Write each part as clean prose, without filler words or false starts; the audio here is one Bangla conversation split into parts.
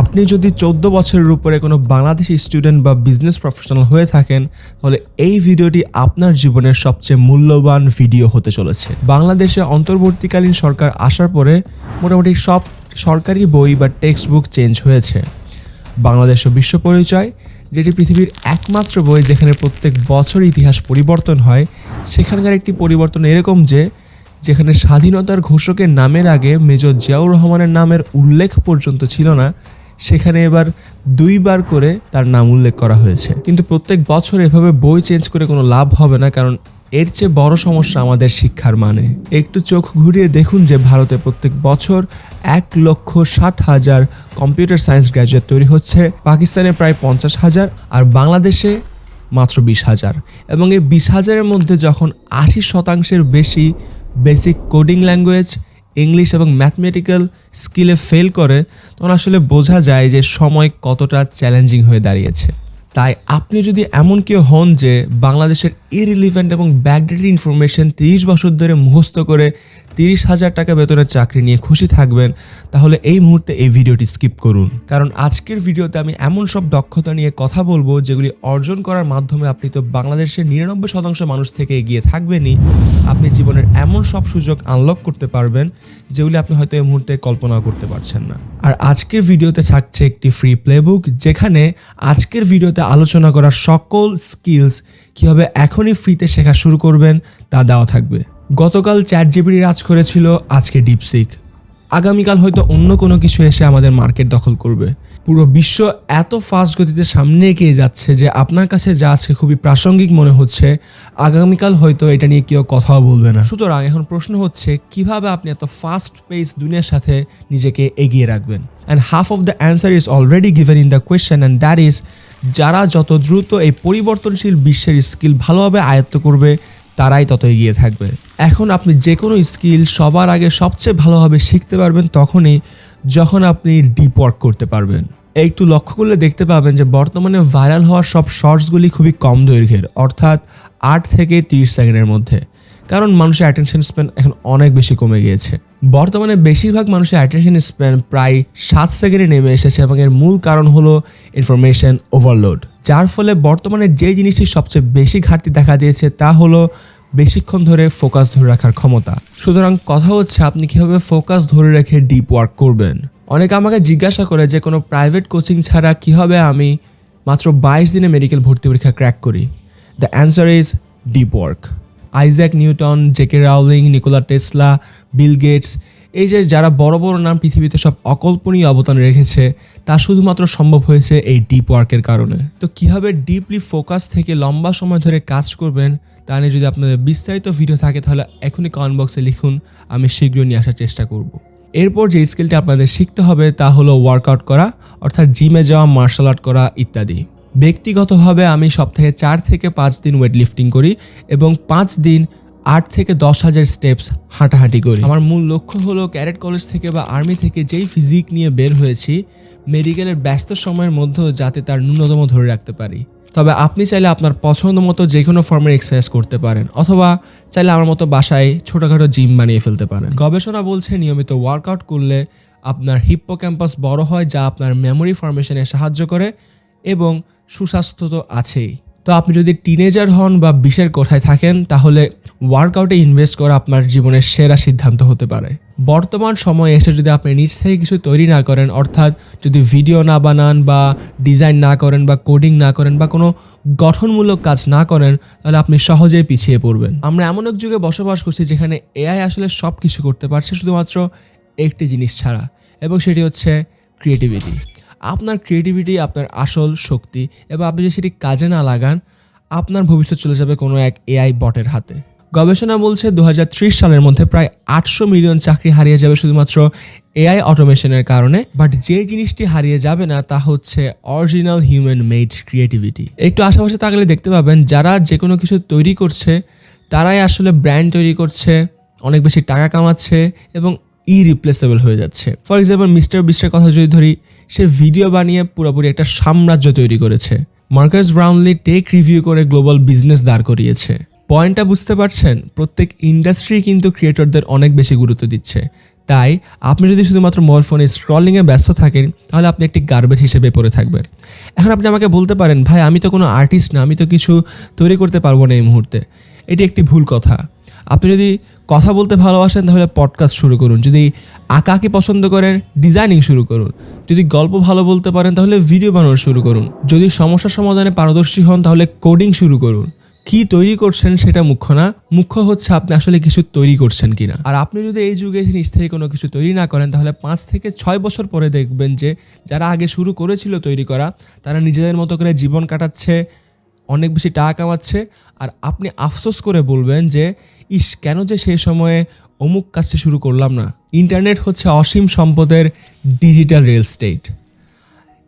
আপনি যদি 14 বছরের উপরে কোনো বাংলাদেশি স্টুডেন্ট বা বিজনেস প্রফেশনাল হয়ে থাকেন তাহলে এই ভিডিওটি আপনার জীবনের সবচেয়ে মূল্যবান ভিডিও হতে চলেছে। বাংলাদেশে অন্তর্বর্তীকালীন সরকার আসার পরে মোটামুটি সব সরকারি বই বা টেক্সট বুক চেঞ্জ হয়েছে। বাংলাদেশ ও বিশ্ব পরিচয়, যেটি পৃথিবীর একমাত্র বই যেখানে প্রত্যেক বছর ইতিহাস পরিবর্তন হয়, সেখানকার একটি পরিবর্তন এরকম যেখানে স্বাধীনতার ঘোষকের নামের আগে মেজর জিয়াউর রহমানের নামের উল্লেখ পর্যন্ত ছিল না, সেখানে এবার 2 বার করে তার নাম উল্লেখ করা হয়েছে। কিন্তু প্রত্যেক বছর এভাবে বই চেঞ্জ করে কোনো লাভ হবে না, কারণ এর চেয়ে বড় সমস্যা আমাদের শিক্ষার মানে। একটু চোখ ঘুরিয়ে দেখুন যে ভারতে প্রত্যেক বছর 1,60,000 কম্পিউটার সায়েন্স গ্র্যাজুয়েট তৈরি হচ্ছে, পাকিস্তানে প্রায় 50,000 আর বাংলাদেশে মাত্র 20,000। এবং এই 20,000-এর মধ্যে যখন 80% বেশি বেসিক কোডিং ল্যাঙ্গুয়েজ, ইংলিশ এবং ম্যাথমেটিক্যাল স্কিলে ফেল করে, তখন আসলে বোঝা যায় যে সময় কতটা চ্যালেঞ্জিং হয়ে দাঁড়িয়েছে। তাই আপনি যদি এমন কেউ হন যে বাংলাদেশের ইরিলিভেন্ট এবং ব্যাকডেটেড ইনফরমেশন 30 বছর ধরে মুখস্থ করে 30,000 টাকা বেতনের চাকরি নিয়ে খুশি থাকবেন, তাহলে এই মুহূর্তে এই ভিডিওটি স্কিপ করুন। কারণ আজকের ভিডিওতে আমি এমন সব দক্ষতা নিয়ে কথা বলবো যেগুলি অর্জন করার মাধ্যমে আপনি তো বাংলাদেশের 99% মানুষ থেকে এগিয়ে থাকবেনই, আপনি জীবনের এমন সব সুযোগ আনলক করতে পারবেন যেগুলি আপনি হয়তো এই মুহূর্তে কল্পনাও করতে পারছেন না। আর আজকের ভিডিওতে থাকছে একটি ফ্রি প্লেবুক, যেখানে আজকের ভিডিওতে আলোচনা করা সকল স্কিলস কীভাবে এখনই ফ্রিতে শেখা শুরু করবেন তা দেওয়া থাকবে। গতকাল চ্যাটজিপিটি রাজ করেছিল, আজকে ডিপসিক, আগামীকাল হয়তো অন্য কোনো কিছু এসে আমাদের মার্কেট দখল করবে। পুরো বিশ্ব এত ফাস্ট গতিতে সামনে এগিয়ে যাচ্ছে যে আপনার কাছে যা আজকে খুবই প্রাসঙ্গিক মনে হচ্ছে, আগামীকাল হয়তো এটা নিয়ে কেউ কথাও বলবে না। সুতরাং এখন প্রশ্ন হচ্ছে কিভাবে আপনি এত ফাস্ট পেস দুনিয়ার সাথে নিজেকে এগিয়ে রাখবেন। And half of the answer is already given in the question, and that is যারা যত দ্রুত এই পরিবর্তনশীল বিশ্বের স্কিল ভালোভাবে আয়ত্ত করবে তারাই তত এগিয়ে থাকবে। এখন আপনি যে কোনো স্কিল সবার আগে সবচেয়ে ভালোভাবে শিখতে পারবেন তখনই যখন আপনি ডিপ ওয়ার্ক করতে পারবেন। একটু লক্ষ্য করলে দেখতে পাবেন যে বর্তমানে ভাইরাল হওয়ার সব শর্টসগুলি খুবই কম দৈর্ঘ্যের, অর্থাৎ 8 থেকে 30 সেকেন্ডের মধ্যে। কারণ মানুষের অ্যাটেনশন স্প্যান এখন অনেক বেশি কমে গিয়েছে। বর্তমানে বেশিরভাগ মানুষের অ্যাটেনশন স্প্যান প্রায় 7 সেকেন্ডে নেমে এসেছে, এবং এর মূল কারণ হলো ইনফরমেশন ওভারলোড, যার ফলে বর্তমানে যে জিনিসটি সবচেয়ে বেশি ঘাটতি দেখা দিয়েছে তা হলো বেশিক্ষণ ধরে ফোকাস ধরে রাখার ক্ষমতা। সুতরাং কথা হচ্ছে আপনি কীভাবে ফোকাস ধরে রেখে ডিপ ওয়ার্ক করবেন। অনেকে আমাকে জিজ্ঞাসা করে যে কোনো প্রাইভেট কোচিং ছাড়া কীভাবে আমি মাত্র 22 দিনে মেডিকেল ভর্তি পরীক্ষা ক্র্যাক করি। The answer is deep work. Isaac Newton, JK Rowling, Nikola Tesla, Bill Gates, এই যে যারা বড় বড় নাম পৃথিবীতে সব অকল্পনীয় অবদান রেখেছে, তা শুধুমাত্র সম্ভব হয়েছে এই ডিপ ওয়ার্কের কারণে। তো কীভাবে ডিপলি ফোকাস থেকে লম্বা সময় ধরে কাজ করবেন তা নিয়ে যদি আপনাদের বিস্তারিত ভিডিও থাকে তাহলে এখনই কমেন্ট বক্সে লিখুন, আমি শীঘ্রই নিয়ে আসার চেষ্টা করব। এরপর যে স্কিলটা আপনাদের শিখতে হবে তা হলো ওয়ার্কআউট করা, অর্থাৎ জিমে যাওয়া, মার্শাল আর্ট করা ইত্যাদি। ব্যক্তিগতভাবে আমি সপ্তাহে 4 থেকে 5 দিন ওয়েট লিফটিং করি এবং 5 দিন 8 থেকে 10,000 স্টেপস হাঁটাহাঁটি করি। আমার মূল লক্ষ্য হলো ক্যাডেট কলেজ থেকে বা আর্মি থেকে যেই ফিজিক নিয়ে বের হয়েছি, মেডিকেলের ব্যস্ত সময়ের মধ্যেও যাতে তার ন্যূনতম ধরে রাখতে পারি। তবে আপনি চাইলে আপনার পছন্দ মতো যে কোনো ফর্মের এক্সারসাইজ করতে পারেন, অথবা চাইলে আমার মতো বাসায় ছোটোখাটো জিম বানিয়ে ফেলতে পারেন। গবেষণা বলছে নিয়মিত ওয়ার্কআউট করলে আপনার হিপ্পোক্যাম্পাস বড় হয়, যা আপনার মেমোরি ফর্মেশনে সাহায্য করে, এবং সুস্বাস্থ্য তো আছেই। তো আপনি যদি টিনেজার হন বা 20-এর কোঠায় থাকেন তাহলে ওয়ার্কআউটে ইনভেস্ট করা আপনার জীবনের সেরা সিদ্ধান্ত হতে পারে। বর্তমান সময়ে এসে যদি আপনি নিজ থেকে কিছু তৈরি না করেন, অর্থাৎ যদি ভিডিও না বানান বা ডিজাইন না করেন বা কোডিং না করেন বা কোনো গঠনমূলক কাজ না করেন, তাহলে আপনি সহজেই পিছিয়ে পড়বেন। আমরা এমন এক যুগে বসবাস করছি যেখানে এআই আসলে সব কিছু করতে পারছে শুধুমাত্র একটি জিনিস ছাড়া, এবং সেটি হচ্ছে ক্রিয়েটিভিটি। আপনার ক্রিয়েটিভিটি আপনার আসল শক্তি, এবং আপনি যদি সেটি কাজে না লাগান, আপনার ভবিষ্যৎ চলে যাবে কোনো এক এআই বটের হাতে। গবেষণা বলছে 2030 সালের মধ্যে প্রায় 800 মিলিয়ন চাকরি হারিয়ে যাবে শুধুমাত্র এআই অটোমেশনের কারণে। বাট যে জিনিসটি হারিয়ে যাবে না তা হচ্ছে অরিজিনাল হিউম্যান মেড ক্রিয়েটিভিটি। একটু আশেপাশে তাকালে দেখতে পাবেন যারা যে কোনো কিছু তৈরি করছে তারাই আসলে ব্র্যান্ড তৈরি করছে, অনেক বেশি টাকা কামাচ্ছে এবং ইরিপ্লেসেবল হয়ে যাচ্ছে। ফর এক্সাম্পল মিস্টার বিস্টের কথা যদি ধরি, সে ভিডিও বানিয়ে পুরোপুরি একটা সাম্রাজ্য তৈরি করেছে। মার্কাস ব্রাউনলি টেক রিভিউ করে গ্লোবাল বিজনেস দাঁড় করিয়েছে। পয়েন্টটা বুঝতে পারছেন? প্রত্যেক ইন্ডাস্ট্রি কিন্তু ক্রিয়েটরদের অনেক বেশি গুরুত্ব দিচ্ছে। তাই আপনি যদি শুধুমাত্র মোবাইল ফোনে স্ক্রলিংয়ে ব্যস্ত থাকেন তাহলে আপনি একটি গার্বেজ হিসেবে পড়ে থাকবেন। এখন আপনি আমাকে বলতে পারেন, ভাই আমি তো কোনো আর্টিস্ট না, আমি তো কিছু তৈরি করতে পারবো না এই মুহূর্তে। এটি একটি ভুল কথা। আপনি যদি কথা বলতে ভালোবাসেন তাহলে পডকাস্ট শুরু করুন, যদি আঁকাআঁকি পছন্দ করেন ডিজাইনিং শুরু করুন, যদি গল্প ভালো বলতে পারেন তাহলে ভিডিও বানানো শুরু করুন, যদি সমস্যা সমাধানে পারদর্শী হন তাহলে কোডিং শুরু করুন। কি তৈরি করছেন সেটা মুখ্য না, মুখ্য হচ্ছে আপনি আসলে কিছু তৈরি করছেন কিনা। আর আপনি যদি এই যুগে স্থায়ী কোনো কিছু তৈরি না করেন তাহলে 5 থেকে 6 বছর পরে দেখবেন যে যারা আগে শুরু করেছিল তৈরি করা তারা নিজেদের মতো করে জীবন কাটাচ্ছে, অনেক বেশি টাকা কামাচ্ছে, আর আপনি আফসোস করে বলবেন যে ইস কেন যে সেই সময়ে অমুক কাজটি শুরু করলাম না। ইন্টারনেট হচ্ছে অসীম সম্পদের ডিজিটাল রিয়েল এস্টেট।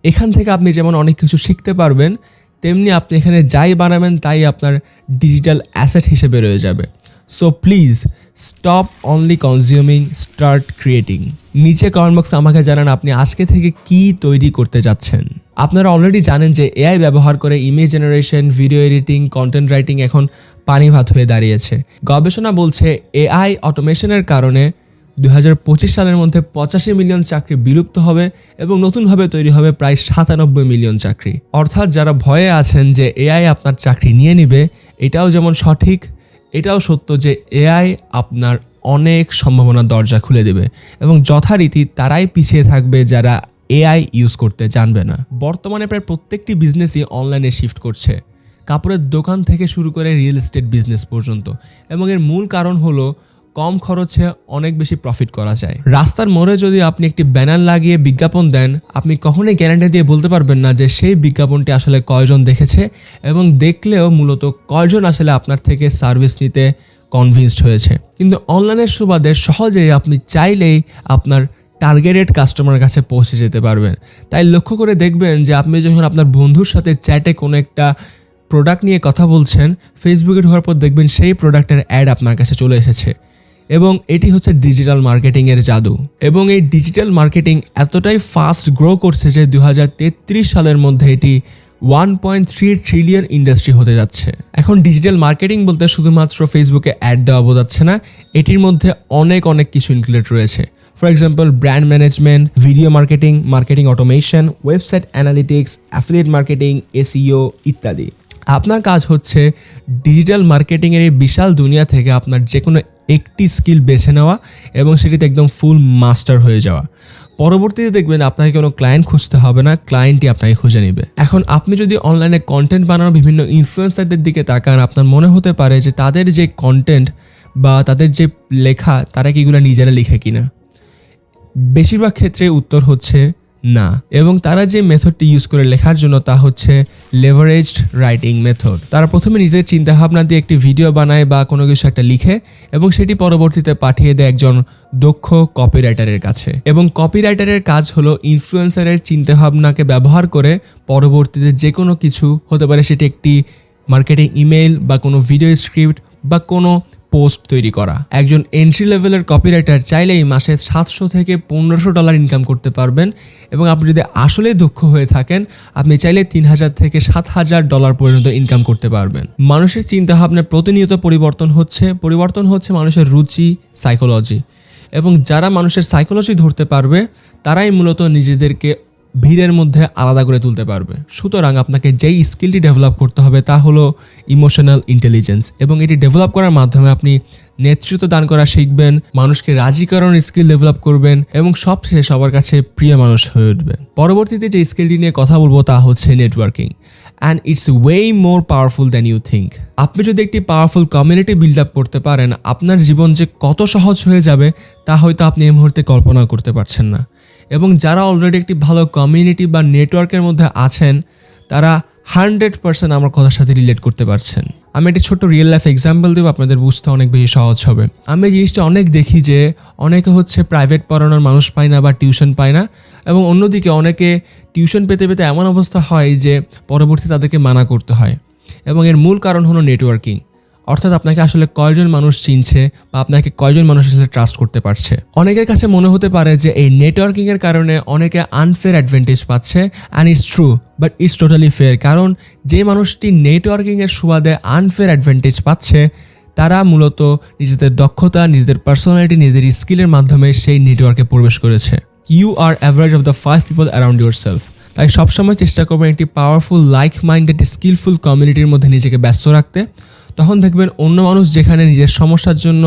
এখান থেকে আপনি যেমন অনেক কিছু শিখতে পারবেন, তেমনি আপনি এখানে যাই বানাবেন তাই আপনার ডিজিটাল অ্যাসেট হিসেবে রয়ে যাবে। So please stop only consuming, start creating. নিচে কমেন্ট বক্সে আমাকে জানান আপনি আজকে থেকে কি তৈরি করতে যাচ্ছেন। আপনারা অলরেডি জানেন যে এআই ব্যবহার করে image generation, video editing, content writing এখন পানি ভাত হয়ে দাঁড়িয়েছে। গবেষণা বলছে এআই অটোমেশনের কারণে 2025 সালের মধ্যে 85 মিলিয়ন চাকরি বিলুপ্ত হবে এবং নতুনভাবে তৈরি হবে প্রায় 97 মিলিয়ন চাকরি। অর্থাৎ যারা ভয়ে আছেন যে এআই আপনার চাকরি নিয়ে নিবে, এটাও যেমন সঠিক, এটাও সত্য যে এআই আপনার অনেক সম্ভাবনার দরজা খুলে দেবে এবং যথারীতি তারাই পিছিয়ে থাকবে যারা এআই ইউজ করতে জানবে না। বর্তমানে প্রায় প্রত্যেকটি বিজনেসই অনলাইনে শিফট করছে, কাপড়ের দোকান থেকে শুরু করে রিয়েল এস্টেট বিজনেস পর্যন্ত, এবং এর মূল কারণ হলো কম খরচে অনেক বেশি প্রফিট করা যায়। রাস্তার মোড়ে যদি আপনি একটি ব্যানার লাগিয়ে বিজ্ঞাপন দেন, আপনি কখনোই গ্যারান্টি দিয়ে বলতে পারবেন না যে সেই বিজ্ঞাপনটি আসলে কয়জন দেখেছে এবং দেখলেও মূলত কয়জন আসলে আপনার থেকে সার্ভিস নিতে কনভিন্সড হয়েছে। কিন্তু অনলাইনের সুবাদে সহজেই আপনি চাইলেই আপনার টার্গেটেড কাস্টমার কাছে পৌঁছে যেতে পারবেন। তাই লক্ষ্য করে দেখবেন যে আপনি যখন আপনার বন্ধুর সাথে চ্যাটে কোনো একটা প্রোডাক্ট নিয়ে কথা বলছেন, ফেসবুকে ঢোকার পর দেখবেন সেই প্রোডাক্টের অ্যাড আপনার কাছে চলে এসেছে। এবং এটি হচ্ছে ডিজিটাল মার্কেটিংয়ের জাদু। এবং এই ডিজিটাল মার্কেটিং এতটাই ফাস্ট গ্রো করছে যে 2033 সালের মধ্যে এটি 1.3 ট্রিলিয়ন ইন্ডাস্ট্রি হতে যাচ্ছে। এখন ডিজিটাল মার্কেটিং বলতে শুধুমাত্র ফেসবুকে অ্যাড দেওয়া বোঝাচ্ছে না, এটির মধ্যে অনেক কিছু ইনক্লুডেড রয়েছে। For example brand management, video marketing, marketing automation, website analytics, affiliate marketing, SEO ইত্যাদি। আপনার কাজ হচ্ছে ডিজিটাল মার্কেটিংয়ের এই বিশাল দুনিয়া থেকে আপনার যে কোনো একটি স্কিল বেছে নেওয়া এবং সেটিতে একদম ফুল মাস্টার হয়ে যাওয়া। পরবর্তীতে দেখবেন আপনাকে কোনো ক্লায়েন্ট খুঁজতে হবে না, ক্লায়েন্টই আপনাকে খুঁজে নেবে। এখন আপনি যদি অনলাইনে কন্টেন্ট বানানো বিভিন্ন ইনফ্লুয়েন্সারদের দিকে তাকান, আপনার মনে হতে পারে যে তাদের যে কন্টেন্ট বা তাদের যে লেখা, তারা কি এগুলো নিজেরা লিখে কিনা। বেশিরভাগ ক্ষেত্রে উত্তর হচ্ছে না। এবং তারা যে মেথডটি ইউজ করে লেখার জন্য তা হচ্ছে লেভারেজড রাইটিং মেথড। তারা প্রথমে নিজেদের চিন্তাভাবনা দিয়ে একটি ভিডিও বানায় বা কোনো কিছু একটা লিখে এবং সেটি পরবর্তীতে পাঠিয়ে দেয় একজন দক্ষ কপিরাইটারের কাছে। এবং কপিরাইটারের কাজ হলো ইনফ্লুয়েন্সারের চিন্তাভাবনাকে ব্যবহার করে পরবর্তীতে যে কোনো কিছু হতে পারে, সেটি একটি মার্কেটিং ইমেল বা কোনো ভিডিও স্ক্রিপ্ট বা কোনো পোস্ট তৈরি করা। একজন এন্ট্রি লেভেলের কপিরাইটার চাইলেই মাসে $700 থেকে $1500 ইনকাম করতে পারবেন। এবং আপনি যদি আসলেই দক্ষ হয়ে থাকেন, আপনি চাইলে $3000 থেকে $7000 পর্যন্ত ইনকাম করতে পারবেন। মানুষের চিন্তাভাবনার প্রতিনিয়ত পরিবর্তন হচ্ছে মানুষের রুচি, সাইকোলজি। এবং যারা মানুষের সাইকোলজি ধরতে পারবে তারাই মূলত নিজেদেরকে ভিড়ের মধ্যে আলাদা করে তুলতে পারবে। সুতরাং আপনাকে যেই স্কিলটি ডেভেলপ করতে হবে তা হলো ইমোশনাল ইন্টেলিজেন্স। এবং এটি ডেভেলপ করার মাধ্যমে আপনি নেতৃত্ব দান করা শিখবেন, মানুষকে রাজি করানোর স্কিল ডেভেলপ করবেন এবং সবশেষে সবার কাছে প্রিয় মানুষ হয়ে উঠবেন। পরবর্তীতে যে স্কিলটি নিয়ে কথা বলবো তা হচ্ছে networking. And it's way more powerful than you think. আপনি যদি একটি পাওয়ারফুল কমিউনিটি বিল্ড আপ করতে পারেন, আপনার জীবন যে কত সহজ হয়ে যাবে তা হয়তো আপনি এই মুহূর্তে কল্পনা করতে পারছেন না। এবং যারা অলরেডি একটি ভালো কমিউনিটি বা নেটওয়ার্কের মধ্যে আছেন, তারা 100% আমার কথার সাথে রিলেট করতে পারছেন। আমি একটি ছোট্ট রিয়েল লাইফ এক্সাম্পল দেবো, আপনাদের বুঝতে অনেক বেশি সহজ হবে। আমি এই জিনিসটা অনেক দেখি যে অনেকে হচ্ছে প্রাইভেট পড়ানোর মানুষ পায় না বা টিউশন পায় না, এবং অন্যদিকে অনেকে টিউশন পেতে পেতে এমন অবস্থা হয় যে পরবর্তী তাদেরকে মানা করতে হয়। এবং এর মূল কারণ হলো নেটওয়ার্কিং। অর্থাৎ আপনাকে আসলে কয়জন মানুষ চিনছে বা আপনাকে কয়জন মানুষ আসলে ট্রাস্ট করতে পারছে। অনেকের কাছে মনে হতে পারে যে এই নেটওয়ার্কিংয়ের কারণে অনেকে আনফেয়ার অ্যাডভান্টেজ পাচ্ছে, and it's true, but it's totally fair. কারণ যে মানুষটি নেটওয়ার্কিংয়ের সুবাদে আনফেয়ার অ্যাডভান্টেজ পাচ্ছে, তারা মূলত নিজেদের দক্ষতা, নিজেদের পার্সোনালিটি, নিজেদের স্কিলের মাধ্যমে সেই নেটওয়ার্কে প্রবেশ করেছে। You are average of the 5 people around yourself. তাই সবসময় চেষ্টা করবেন একটি পাওয়ারফুল, লাইক মাইন্ডেড, স্কিলফুল কমিউনিটির মধ্যে নিজেকে ব্যস্ত রাখতে। তখন দেখবেন অন্য মানুষ যেখানে নিজের সমস্যার জন্য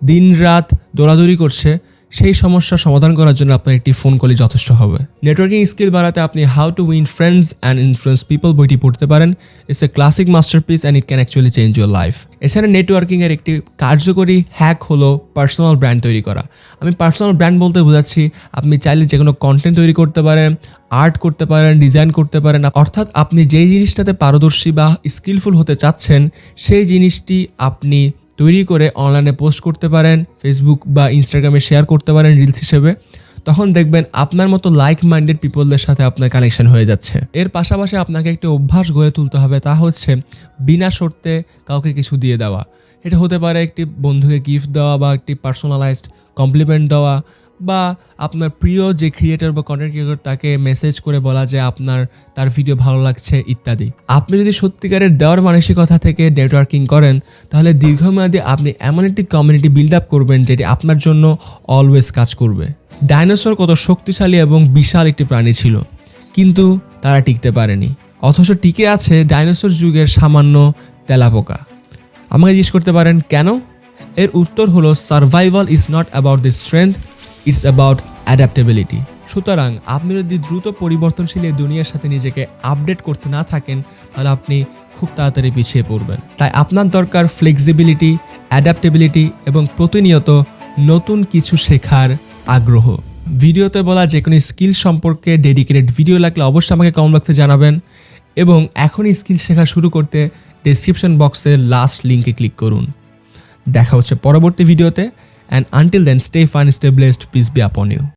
দিনরাত দৌড়াদৌড়ি করছে, সেই সমস্যার সমাধান করার জন্য আপনার একটি ফোন কলই যথেষ্ট হবে। নেটওয়ার্কিং স্কিল বাড়াতে আপনি how to win friends and influence people বইটি পড়তে পারেন। It's a classic masterpiece and it can actually change your life. এছাড়া নেটওয়ার্কিংয়ের একটি কার্যকরী হ্যাক হলো পার্সোনাল ব্র্যান্ড তৈরি করা। আমি পার্সোনাল ব্র্যান্ড বলতে বোঝাচ্ছি আপনি চাইলে যে কোনো কন্টেন্ট তৈরি করতে পারেন, আর্ট করতে পারেন, ডিজাইন করতে পারেন, অর্থাৎ আপনি যেই জিনিসটাতে পারদর্শী বা স্কিলফুল হতে চাচ্ছেন সেই জিনিসটি আপনি তৈরি করে অনলাইনে পোস্ট করতে পারেন, ফেসবুক বা ইনস্টাগ্রামে শেয়ার করতে পারেন রিলস হিসেবে। তখন দেখবেন আপনার মতো লাইক মাইন্ডেড পিপলদের সাথে আপনার কানেকশন হয়ে যাচ্ছে। এর পাশাপাশি আপনাকে একটি অভ্যাস গড়ে তুলতে হবে, তা হচ্ছে বিনা শর্তে কাউকে কিছু দিয়ে দেওয়া। এটা হতে পারে একটি বন্ধুকে গিফট দেওয়া বা একটি পার্সোনালাইজড কমপ্লিমেন্ট দেওয়া, বা আপনার প্রিয় যে ক্রিয়েটর বা কন্টেন্ট ক্রিয়েটর তাকে মেসেজ করে বলা যে তার ভিডিও ভালো লাগছে ইত্যাদি। আপনি যদি সত্যিকারের দেওয়ার মানসিকতা থেকে নেটওয়ার্কিং করেন, তাহলে দীর্ঘমেয়াদে আপনি এমন একটি কমিউনিটি বিল্ড আপ করবেন যেটি আপনার জন্য অলওয়েজ কাজ করবে। ডাইনোসর কত শক্তিশালী এবং বিশাল একটি প্রাণী ছিল, কিন্তু তারা টিকতে পারেনি, অথচ টিকে আছে ডাইনোসর যুগের সামান্য তেলাপোকা। আমাকে জিজ্ঞেস করতে পারেন কেন? এর উত্তর হলো survival is not about the strength, it's about adaptability. সুতরাং আপনি যদি দ্রুত পরিবর্তনশীল এই দুনিয়ার সাথে নিজেকে আপডেট করতে না থাকেন, তাহলে আপনি খুব তাড়াতাড়ি পিছিয়ে পড়বেন। তাই আপনার দরকার ফ্লেক্সিবিলিটি, অ্যাডাপ্টেবিলিটি এবং প্রতিনিয়ত নতুন কিছু শেখার আগ্রহ। ভিডিওতে বলা যে কোনো স্কিল সম্পর্কে ডেডিকেটেড ভিডিও লাগলে অবশ্যই আমাকে কমেন্ট বক্সে জানাবেন, এবং এখনই স্কিল শেখা শুরু করতে ডেসক্রিপশন বক্সের লাস্ট লিঙ্কে ক্লিক করুন। দেখা হচ্ছে পরবর্তী ভিডিওতে, and until then stay fun, stay blessed, peace be upon you.